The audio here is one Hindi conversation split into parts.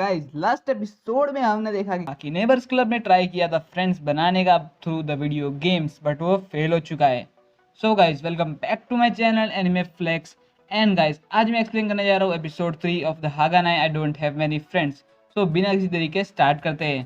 गाइस लास्ट एपिसोड में हमने देखा कि नेबर्स क्लब ने ट्राई किया था फ्रेंड्स बनाने का through the video games, but वो फेल हो चुका है। So guys welcome back to my channel anime flex. And guys आज मैं एक्सप्लेन करने जा रहा हूँ episode 3 of the Haganai I don't have many friends. So बिना किसी तरीके स्टार्ट करते हैं।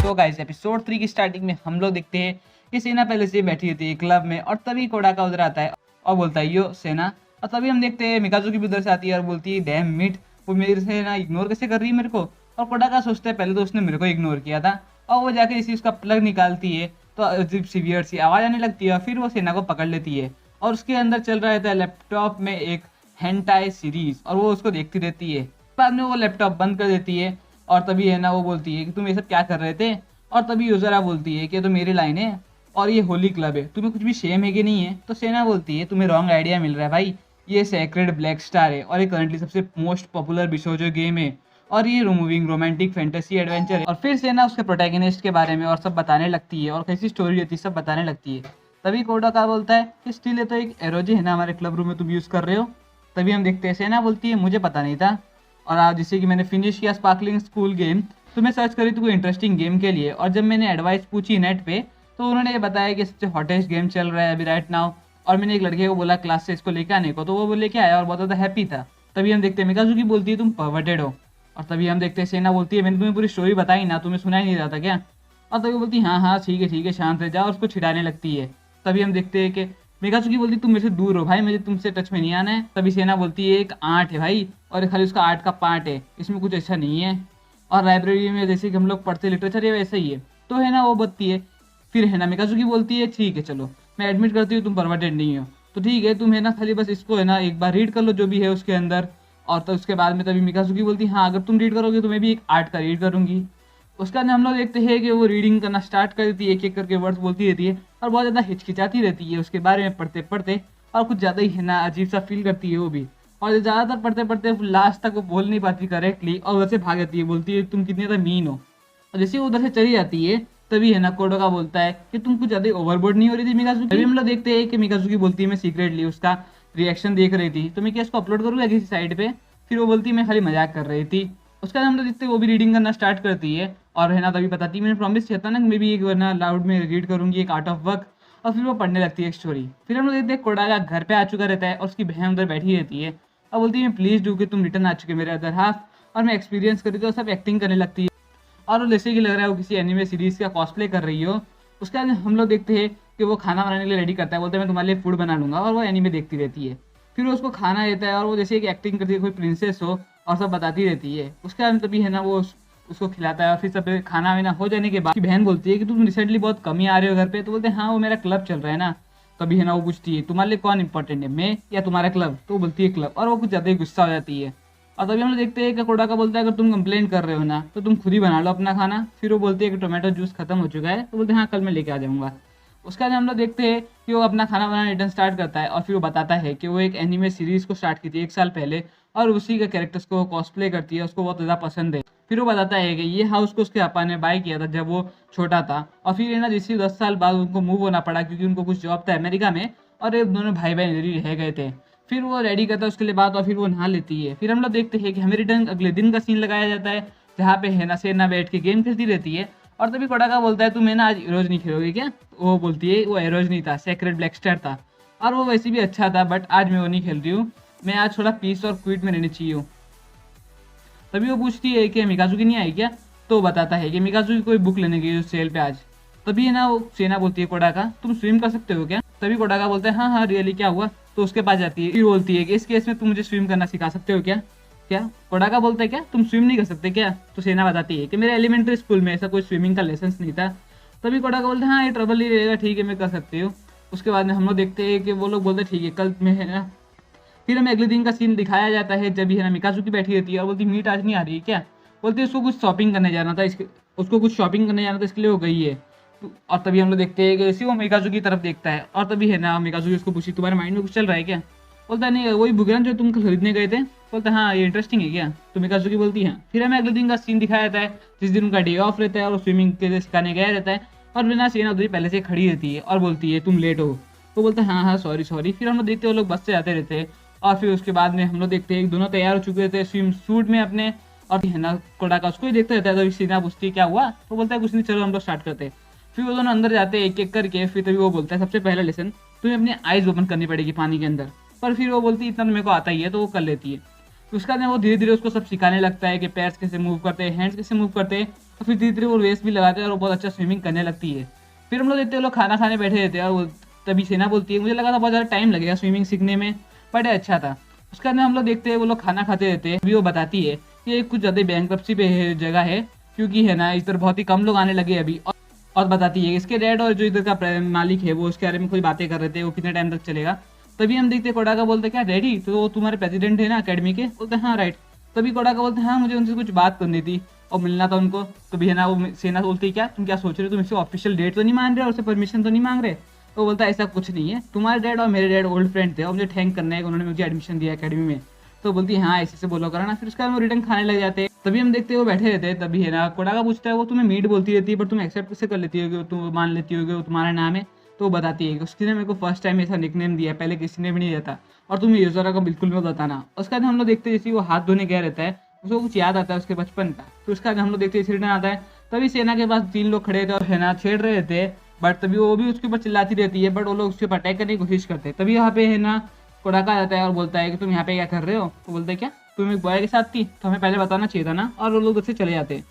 तो गाइस एपिसोड 3 की स्टार्टिंग में हम लोग देखते हैं कि सेना पहले से बैठी होती है क्लब में और तभी कोडाका उधर आता है और बोलता है यो सेना। और तभी हम देखते हैं मिकाजुकी भी उधर से आती है और बोलती है डैम मीट, वो मेरे से ना इग्नोर कैसे कर रही है मेरे को। और कोडाका सोचता है पहले तो उसने मेरे को इग्नोर किया था, और वो जाके इसी उसका प्लग निकालती है तो अजीब सीवियर सी आवाज़ आने लगती है और फिर वो सेना को पकड़ लेती है और उसके अंदर चल रहा था लैपटॉप में एक हेंटाई सीरीज और वो उसको देखती रहती है। बाद में वो लैपटॉप बंद कर देती है और तभी है ना वो बोलती है कि तुम ये सब क्या कर रहे थे। और तभी यूजरा बोलती है कि तो मेरी लाइन है और ये होली क्लब है, तुम्हें कुछ भी शेम है कि नहीं है। तो सेना बोलती है तुम्हें रॉन्ग आइडिया मिल रहा है भाई, ये सेक्रेड ब्लैक स्टार है और ये करंटली सबसे मोस्ट पॉपुलर बिशोजो गेम है और ये मूविंग रोमांटिक फैंटेसी एडवेंचर है। और फिर सेना उसके प्रोटैगनिस्ट के बारे में और सब बताने लगती है और कैसी स्टोरी रहती है सब बताने लगती है। तभी कोडाका बोलता है कि स्टिल ये तो एक एरोजी है ना हमारे क्लब रूम में तुम यूज़ कर रहे हो। तभी हम देखते हैं सेना बोलती है मुझे पता नहीं था, और आज जैसे कि मैंने फिनिश किया स्पार्कलिंग स्कूल गेम तो मैं सर्च करी थी कोई इंटरेस्टिंग गेम के लिए, और जब मैंने एडवाइस पूछी नेट पे तो उन्होंने ये बताया कि सबसे हॉटेस्ट गेम चल रहा है अभी राइट नाउ। और मैंने एक लड़के को बोला क्लास से इसको लेके आने को, तो वो लेके आया और बहुत ज़्यादा हैप्पी था। तभी हम देखते हैं मिकाजुकी बोलती है तुम परवर्टेड हो। और तभी हम देखते हैं सेना बोलती है मैंने तुम्हें पूरी स्टोरी बताई ना, तुम्हें सुना ही नहीं रहा था क्या। और तभी बोलती है हाँ ठीक है शांत रह जाओ, और उसको छिड़ाने लगती है। तभी हम देखते हैं कि मिकाजुकी बोलती तुम मेरे से दूर हो भाई, मुझे तुमसे टच में नहीं आना है। तभी सेना बोलती है एक आर्ट है भाई और खाली उसका आर्ट का पार्ट है, इसमें कुछ अच्छा नहीं है। और लाइब्रेरी में जैसे कि हम लोग पढ़ते लिटरेचर है वैसे ही है। तो है ना वो बोलती है, फिर है ना मिकाजुकी बोलती है ठीक है चलो मैं एडमिट करती हूँ तुम परवर्टेड नहीं हो, तो ठीक है तुम है ना खाली बस इसको है ना एक बार रीड कर लो जो भी है उसके अंदर। और तो उसके बाद में तभी मिकाजुकी बोलती है हाँ अगर तुम रीड करोगे तो मैं भी एक आर्ट का रीड करूँगी। उसके बाद हम लोग देखते हैं कि वो रीडिंग करना स्टार्ट कर देती है, एक एक करके वर्ड्स बोलती रहती है और बहुत ज़्यादा हिचकिचाती रहती है उसके बारे में पढ़ते पढ़ते, और कुछ ज़्यादा ही है ना अजीब सा फील करती है वो भी। और ज़्यादातर पढ़ते पढ़ते लास्ट तक वो बोल नहीं पाती करेक्टली और उधर से भाग जाती है, बोलती है तुम कितनी ज़्यादा मीन हो। और जैसे वो उधर से चली जाती है तभी है ना कोडोका बोलता है कि तुम कुछ ज़्यादा ओवरबोर्ड नहीं हो रही थी मिकाजुकी। तभी हम लोग देखते हैं कि मिकाजुकी बोलती है मैं सीक्रेटली उसका रिएक्शन देख रही थी, तो मैं क्या इसको अपलोड करूँगा किसी साइड पे। फिर वो बोलती है मैं खाली मजाक कर रही थी। उसके बाद हम लोग देखते हैं वो भी रीडिंग करना स्टार्ट करती है और है ना तभी बताती है मैंने प्रॉमिस किया था ना मैं भी एक वरना लाउड में रीड करूँगी एक आर्ट ऑफ वर्क। और फिर वो पढ़ने लगती है एक स्टोरी। फिर हम लोग देखते हैं कोडाका घर पे आ चुका रहता है और उसकी बहन उधर बैठी रहती है और बोलती है मैं प्लीज़ डू कि तुम रिटर्न आ चुके मेरे अदर हाफ। और मैं एक्सपीरियंस करी तो सब एक्टिंग करने लगती है और जैसे कि लग रहा है वो किसी एनिमे सीरीज़ का कॉस्प्ले कर रही हो। उसके बाद हम लोग देखते हैं कि वो खाना बनाने के लिए रेडी करता है, बोलता है मैं तुम्हारे लिए फूड बना लूँगा, और वो एनिमे देखती रहती है। फिर वो उसको खाना देता है और वो जैसे कि एक्टिंग करती है कोई प्रिंसेस हो और सब बताती रहती है। उसके बाद तभी है ना वो उसको खिलाता है और फिर सब खाना वाना हो जाने के बाद बहन बोलती है कि तुम रिसेंटली बहुत कम ही आ रहे हो घर पे। तो बोलते हैं हाँ वो मेरा क्लब चल रहा है ना। तभी है ना वो पूछती है तुम्हारे लिए कौन इंपॉर्टेंट है मैं या तुम्हारा क्लब, तो वो बोलती है क्लब, और वो कुछ ज़्यादा ही गुस्सा हो जाती है। और तभी हम लोग देखते हैं कि कोडाका बोलता है अगर तुम कंप्लेन कर रहे हो ना तो तुम खुद ही बना लो अपना खाना। फिर वो बोलती है कि टोमेटो जूस खत्म हो चुका है, तो बोलते हैं हाँ कल मैं लेके आ जाऊँगा। उसके बाद हम लोग देखते हैं कि वो अपना खाना बनाना रिटर्न स्टार्ट करता है और फिर वो बताता है कि वो एक एनिमे सीरीज़ को स्टार्ट की थी 1 साल पहले और उसी के कैरेक्टर्स को कॉस्प्ले करती है, उसको बहुत ज़्यादा पसंद है। फिर वो बताता है कि ये हाउस को उसके पापा ने बाय किया था जब वो छोटा था, और फिर है ना जिससे 10 साल बाद उनको मूव होना पड़ा क्योंकि उनको कुछ जॉब था अमेरिका में और ये दोनों भाई बहन इधर ही रह गए थे। फिर वो रेडी करता है उसके लिए बात और फिर वो नहा लेती है। फिर हम लोग देखते हैं कि हमें रिटर्न अगले दिन का सीन लगाया जाता है जहाँ पे है ना सेना बैठ के गेम खेलती रहती है। और तभी कोडाका बोलता है तुम है ना आज एरोज नहीं खेलोगे क्या। वो बोलती है वो एरोज नहीं था सेक्रेड ब्लैक स्टार था और वो वैसे भी अच्छा था, बट आज मैं वो नहीं खेल रही हूँ, मैं आज थोड़ा पीस और क्विट में रहनी चाहिए हूँ। तभी वो पूछती है कि मिकाजुकी नहीं आई क्या, तो बताता है कि मिकाजुकी कोई बुक लेने गई जो सेल पे आज। तभी है ना वो सेना बोलती है कोडाका तुम स्विम कर सकते हो क्या। तभी कोडाका बोलता है हाँ रियली क्या हुआ। तो उसके पास जाती है, फिर बोलती है कि इस केस में तुम मुझे स्विम करना सिखा सकते हो क्या। क्या कोडाका बोलता है क्या तुम स्विम नहीं कर सकते क्या। तो सेना बताती है कि मेरे एलिमेंट्री स्कूल में ऐसा कोई स्विमिंग का लेसन नहीं था। तभी कोडाका बोलते हैं हाँ ये ट्रबल ही रहेगा, ठीक है मैं कर सकती हूँ। उसके बाद में हम लोग देखते हैं कि वो लोग बोलते हैं ठीक है कल में है ना। फिर हमें अगले दिन का सीन दिखाया जाता है जब भी है ना मिकाजुकी बैठी रहती है और बोलती मीट आज नहीं आ रही है क्या। बोलती है उसको कुछ शॉपिंग करने जाना था, उसको कुछ शॉपिंग करने जाना था इसके लिए वो गई है। और तभी हम लोग देखते हैं कि इसी वो मिकाजुकी की तरफ देखता है और तभी है ना मिकाजुकी उसको पूछी तुम्हारे माइंड में कुछ चल रहा है क्या। बोलता है नहीं वही बुगरन जो तुम खरीदने गए थे। बोलता है हाँ ये इंटरेस्टिंग है क्या। तो मिकाजुकी बोलती है फिर हमें अगले दिन का सीन दिखाया जाता है जिस दिन उनका डे ऑफ रहता है और स्विमिंग के लिए सिखाने गया रहता है और बिना सेना उधर पहले से खड़ी रहती है और बोलती है तुम लेट हो। तो बोलता है हाँ सॉरी। फिर हम लोग देखते हैं वो लोग बस से जाते रहते हैं और फिर उसके बाद में हम लोग देखते हैं दोनों तैयार हो चुके थे स्विम सूट में अपने, और है ना कोडाका उसको ही देखते रहता है। तो सेना पूछती है क्या हुआ, तो बोलता है कुछ नहीं, चलो हम लोग स्टार्ट करते हैं। फिर वो दोनों अंदर जाते हैं एक एक करके। फिर तभी वो बोलता है सबसे पहला लेसन तुम्हें अपनी आइज ओपन करनी पड़ेगी पानी के अंदर। पर फिर वो बोलती है इतना तो मेरे को आता ही है, तो वो कर लेती है। तो उसका वो धीरे धीरे उसको सब सिखाने लगता है कि पैर्स कैसे मूव करते हैं, हैंड्स कैसे मूव करते हैं, और फिर धीरे धीरे वो रेस भी लगाते हैं और वो बहुत अच्छा स्विमिंग करने लगती है। फिर हम लोग देखते हैं लोग खाना खाने बैठे रहते हैं, और वो तभी सेना बोलती है मुझे लगा था बहुत ज़्यादा टाइम लगेगा स्विमिंग सीखने में, बट अच्छा था। उसके बाद हम लोग देखते हैं वो लोग खाना खाते रहते हैं। अभी वो बताती है कि ये कुछ ज़्यादा बैंक्रप्सी पे जगह है, क्योंकि है ना इधर बहुत ही कम लोग आने लगे अभी। और बताती है इसके डैड और जो इधर का मालिक है वो उसके बारे में कोई बातें कर रहे थे, वो कितने टाइम तक चलेगा। तभी हम देखते कोडाका बोलते क्या डैडी, तो वो तुम्हारे प्रेसिडेंट है ना अकेडमी के, बोलते हाँ राइट। तभी कोडाका बोलते हाँ मुझे उनसे कुछ बात करनी थी और मिलना था उनको। तो भी है ना वो सेना बोलती है क्या तुम क्या सोच रहे हो, तुम इससे ऑफिशियल डेट तो नहीं मान रहे और उससे परमिशन तो नहीं मांग रहे। तो बोलता है ऐसा कुछ नहीं है, तुम्हारे डैड और मेरे डैड ओल्ड फ्रेंड थे और मुझे थैंक करना है कि उन्होंने मुझे एडमिशन दिया अकेडमी में। तो बोलती है हाँ ऐसे से बोलो करा ना। फिर उसके बाद वो रिटर्न खाने लग जाते हैं। तभी हम देखते हैं वो बैठे रहते हैं। तभी है ना कोडाका पूछता है वो तुम्हें मीट बोलती रहती है पर तुम एक्सेप्ट कैसे कर लेती हो, तुम मान लेती हो कि वो तुम्हारा नाम है। तो वो बताती है कि उसकी ने मेरे को फर्स्ट टाइम ऐसा निकनेम दिया, पहले किसी ने भी नहीं दिया था, और तुम यूजरा को बिल्कुल मत बताना। उसके बाद हम लोग देखते हैं जैसे वो हाथ धोने गया रहता है, उसको कुछ याद आता है उसके बचपन का। तो उसके बाद हम लोग देखते हैं रिटर्न आता है। तभी सेना के पास 3 लोग खड़े थे और है ना छेड़ रहे थे, बट तभी वो भी उसके ऊपर चिल्लाती रहती है, बट वो लोग उसके ऊपर अटैक करने की कोशिश करते हैं। तभी यहाँ पे है ना कोडाका आता है और बोलता है कि तुम यहाँ पे क्या कर रहे हो। तो बोलते हैं क्या तुम एक बॉय के साथ थी, तो हमें पहले बताना चाहिए था ना। और वो लोग उससे चले जाते हैं।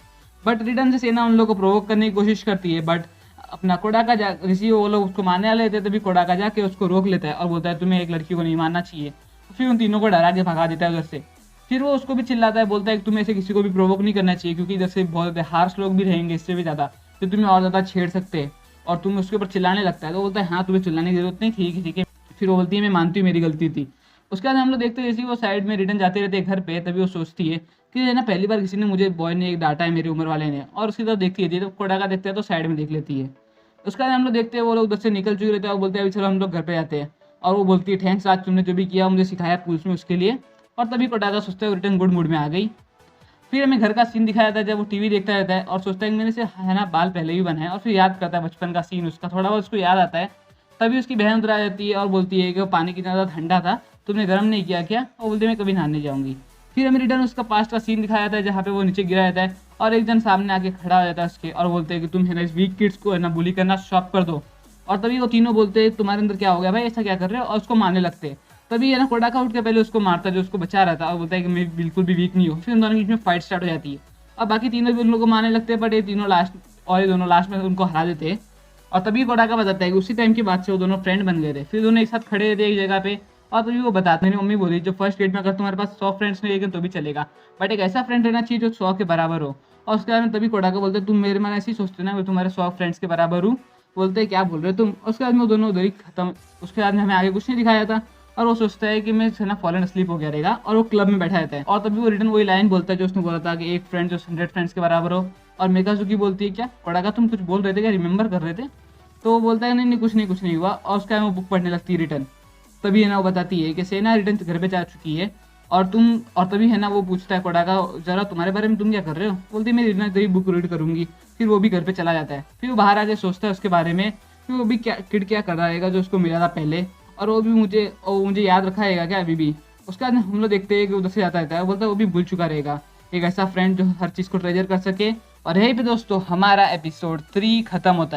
बट रिटर्न से सेना उन लोगों को प्रोवोक करने की कोशिश करती है, बट अपना कोडाका जा ऋषि वो लोग उसको मारने वाले थे। तभी कोडाका जाके उसको रोक लेता है और बोलता है तुम्हें एक लड़की को नहीं मारना चाहिए। फिर उन तीनों को डरा के भगा देता है उधर से। फिर वो उसको भी चिल्लाता है, बोलता है कि तुम्हें ऐसे किसी को भी प्रोवोक नहीं करना चाहिए, क्योंकि इधर से बहुत हार्श लोग भी रहेंगे इससे भी ज़्यादा, तो तुम्हें और ज़्यादा छेड़ सकते हैं। और तुम उसके ऊपर चिल्लाने लगता है। तो बोलता है हाँ तुम्हें चिल्लाने की जरूरत नहीं थी, ठीक है। फिर वो बोलती है मैं मानती हूँ मेरी गलती थी। उसके बाद हम लोग देखते हैं जैसे वो साइड में रिटर्न जाते रहते हैं घर पे। तभी वो सोचती है कि है ना पहली बार किसी ने मुझे बॉय ने एक डांटा है मेरी उम्र वाले ने, और उसकी तरफ देखती है तो कोडाका देखते हैं तो साइड में देख लेती है। उसके बाद हम लोग देखते हैं वो लोग उधर से निकल चुके रहते हैं और बोलते हैं अभी चलो हम लोग घर पे जाते हैं। और वो बोलती है थैंक्स आज तुमने जो भी किया मुझे सिखाया पुलिस में उसके लिए। और तभी कोडाका सोचता है रिटर्न गुड मूड में आ गई। फिर हमें घर का सीन दिखाया जाता है जब वो टीवी देखता रहता है और सोचता है कि मैंने से है ना बाल पहले भी बनाए, और फिर याद करता है बचपन का सीन उसका, थोड़ा बहुत उसको याद आता है। तभी उसकी बहन उधर आ जाती है और बोलती है कि वो पानी कितना ज़्यादा ठंडा था, तुमने गर्म नहीं किया क्या। और बोलती है मैं कभी नहाने जाऊँगी। फिर हमें रिटर्न उसका पास्ट का सीन दिखाया जाता है जहाँ पे वो नीचे गिरा जाता है और एक जन सामने आके खड़ा हो जाता है उसके, और बोलते हैं कि तुम है ना इस वीक किड्स को है ना बुली करना स्टॉप कर दो। और तभी वो तीनों बोलते हैं तुम्हारे अंदर क्या हो गया भाई, ऐसा क्या कर रहे हो, और उसको मारने लगते हैं। तभी है ना कोडाका उठ के पहले उसको मारता है जो उसको बचा रहा था, और बोलता है कि मैं बिल्कुल भी वीक नहीं हूँ। फिर उन दोनों के बीच में फाइट स्टार्ट हो जाती है और बाकी तीनों भी उन लोगों को मारने लगते हैं, बट ये तीनों लास्ट और ये दोनों लास्ट में उनको हरा देते हैं। और तभी कोडाका बताता है कि उसी टाइम की बात से वो दोनों फ्रेंड बन गए थे। फिर दोनों एक साथ खड़े थे एक जगह पे, और तभी वो बताते हैं मेरी मम्मी बोली जो फर्स्ट डेट में अगर तुम्हारे पास 100 फ्रेंड्स नहीं रहेंगे तो भी चलेगा, बट एक ऐसा फ्रेंड रहना चाहिए जो 100 के बराबर हो। और उसके बाद में तभी कोडाका बोलते हैं तुम मेरे मन ऐसे ही सोचते ना मैं तुम्हारे 100 फ्रेंड्स के बराबर हूँ। बोलते हैं क्या बोल रहे हो तुम। उसके बाद में वो दोनों उधर ही खत्म। उसके बाद में हमें आगे कुछ नहीं दिखाया था और वो सोचता है कि मैं ना फॉलन स्लीप हो गया रहेगा, और वो क्लब में बैठा रहता है। और तभी वो रिटर्न वही लाइन बोलता है जो उसने बोला था कि एक फ्रेंड जो 100 फ्रेंड्स के बराबर हो। और मेकाजुकी बोलती है क्या कोडाका तुम कुछ बोल रहे थे क्या, रिमेंबर कर रहे थे। तो वो बोलता है नहीं नहीं कुछ नहीं हुआ। और उसके बाद वो बुक पढ़ने लगती है रिटर्न। तभी है ना वो बताती है कि सेना रिटर्न घर पे जा चुकी है और तभी है ना वो पूछता है कोडाका जरा तुम्हारे बारे में तुम क्या कर रहे हो। बोलती मैं रिटर्न तेरी बुक रीड करूंगी। फिर वो भी घर पे चला जाता है। फिर वो बाहर आके सोचता है उसके बारे में कि वो भी क्या कर रहा है जो उसको मिला था पहले, और वो भी मुझे याद रखा रहेगा क्या अभी भी। उसके बाद हम लोग देखते हैं कि उधर से जाता रहता है, बोलता है वो भी भूल चुका रहेगा एक ऐसा फ्रेंड जो हर चीज़ को ट्रेजर कर सके। और यहीं पे दोस्तों हमारा एपिसोड 3 खत्म होता है।